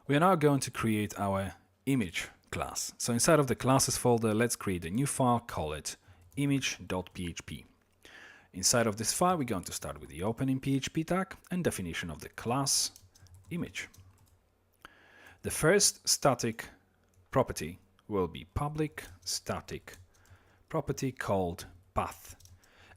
We are now going to create our image class. So inside of the classes folder, let's create a new file, call it image.php. Inside of this file, we're going to start with the opening PHP tag and definition of the class image. The first static property will be public static property called path.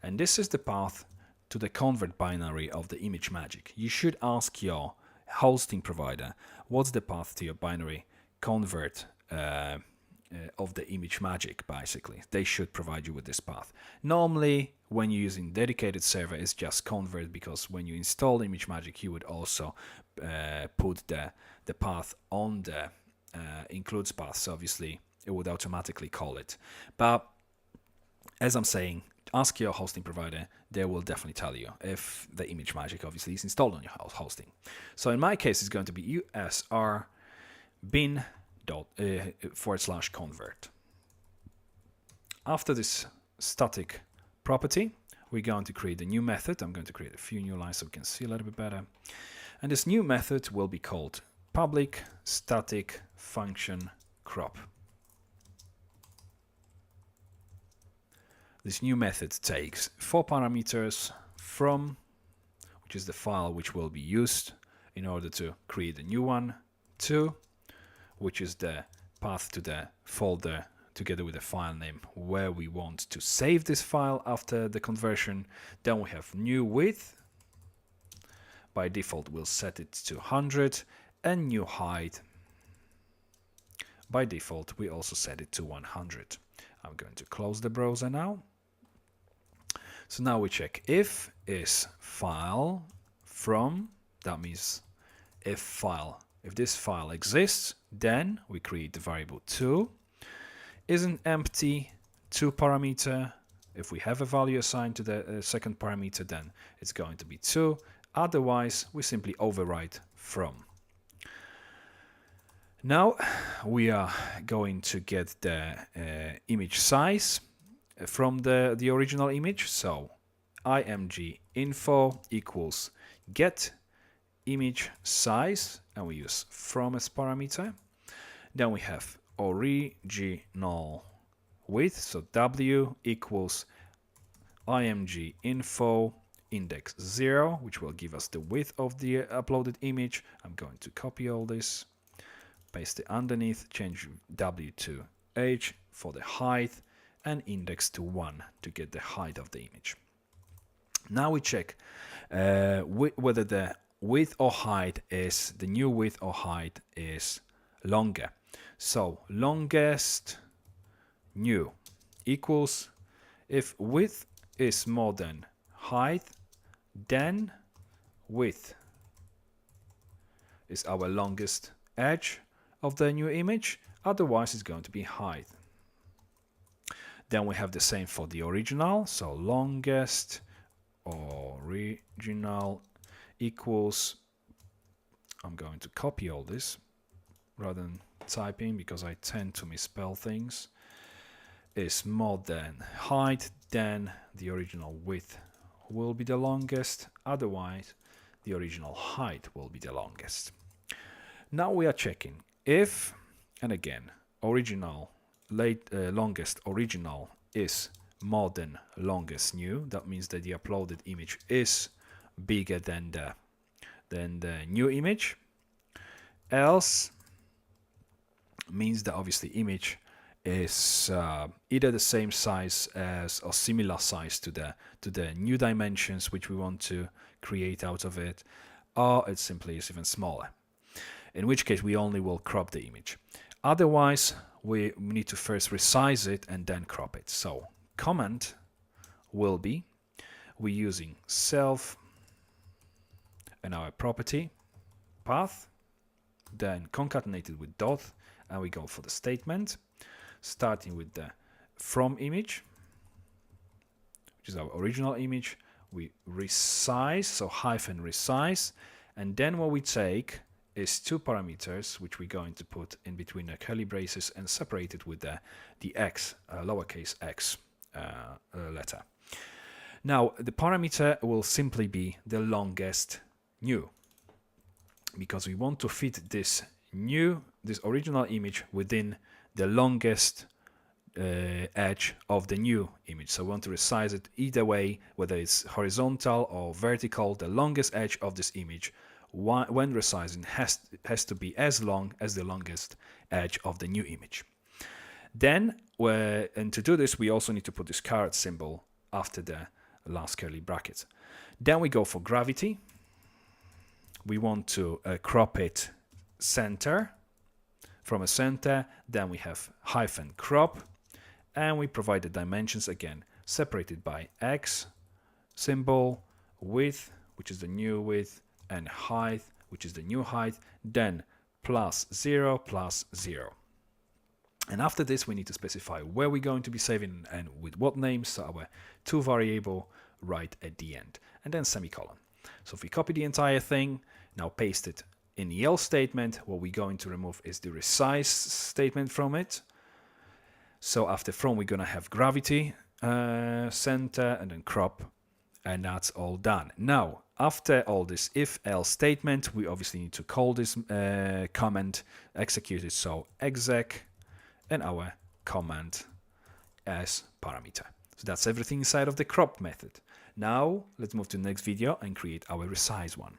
And this is the path to the convert binary of the ImageMagick. You should ask your hosting provider what's the path to your binary convert of the ImageMagick. Basically, they should provide you with this path. Normally, when you're using dedicated server, it's just convert, because when you install ImageMagick, you would also put the path on the includes path. So obviously, it would automatically call it. But as I'm saying, ask your hosting provider. They will definitely tell you if the ImageMagick obviously is installed on your hosting. So in my case, it's going to be usr bin /convert. After this static property, we're going to create a new method. I'm going to create a few new lines so we can see a little bit better. And this new method will be called public static function crop. This new method takes 4 parameters from, which is the file which will be used in order to create a new one, 2, which is the path to the folder together with the file name where we want to save this file after the conversion. Then we have new width. By default, we'll set it to 100, and new height. By default, we also set it to 100. I'm going to close the browser now. So now we check if is file from, that means if this file exists, then we create the variable 2. Is an empty 2 parameter. If we have a value assigned to the second parameter, then it's going to be 2. Otherwise, we simply overwrite from. Now we are going to get the image size from the original image. So img info equals get image size, and we use from as parameter. Then we have original width, so w equals img info index 0, which will give us the width of the uploaded image. I'm going to copy all this, paste it underneath, change w to h for the height, and index to 1 to get the height of the image. Now we check whether the width or height is, the new width or height is longer. So longest new equals, if width is more than height, then width is our longest edge of the new image. Otherwise, it's going to be height. Then we have the same for the original. So longest original equals, I'm going to copy all this rather than typing because I tend to misspell things, is more than height, then the original width will be the longest. Otherwise, the original height will be the longest. Now we are checking if, and again, original longest original is more than longest new. That means that the uploaded image is bigger than the new image. Else means that obviously image is either the same size as or similar size to the new dimensions which we want to create out of it, or it simply is even smaller, in which case we only will crop the image. Otherwise, we need to first resize it and then crop it. So comment will be, we're using self and our property path, then concatenated with dot, and we go for the statement, starting with the from image, which is our original image. We resize, so hyphen resize, and then what we take is 2 parameters, which we're going to put in between the curly braces and separate it with the x, lowercase x letter. Now, the parameter will simply be the longest new, because we want to fit this this original image within the longest edge of the new image. So we want to resize it either way, whether it's horizontal or vertical. The longest edge of this image when resizing has to be as long as the longest edge of the new image. Then, and to do this, we also need to put this caret symbol after the last curly bracket. Then we go for gravity. We want to crop it center, from a center. Then we have hyphen crop, and we provide the dimensions again, separated by X symbol, width, which is the new width, and height, which is the new height, then +0, +0. And after this, we need to specify where we're going to be saving and with what name, so our to variable right at the end, and then semicolon. So if we copy the entire thing, now paste it in the else statement, what we're going to remove is the resize statement from it. So after from, we're going to have gravity, center, and then crop, and that's all done. Now, after all this if-else statement, we obviously need to call this command, execute it, so exec, and our command as parameter. So that's everything inside of the crop method. Now, let's move to the next video and create our resize one.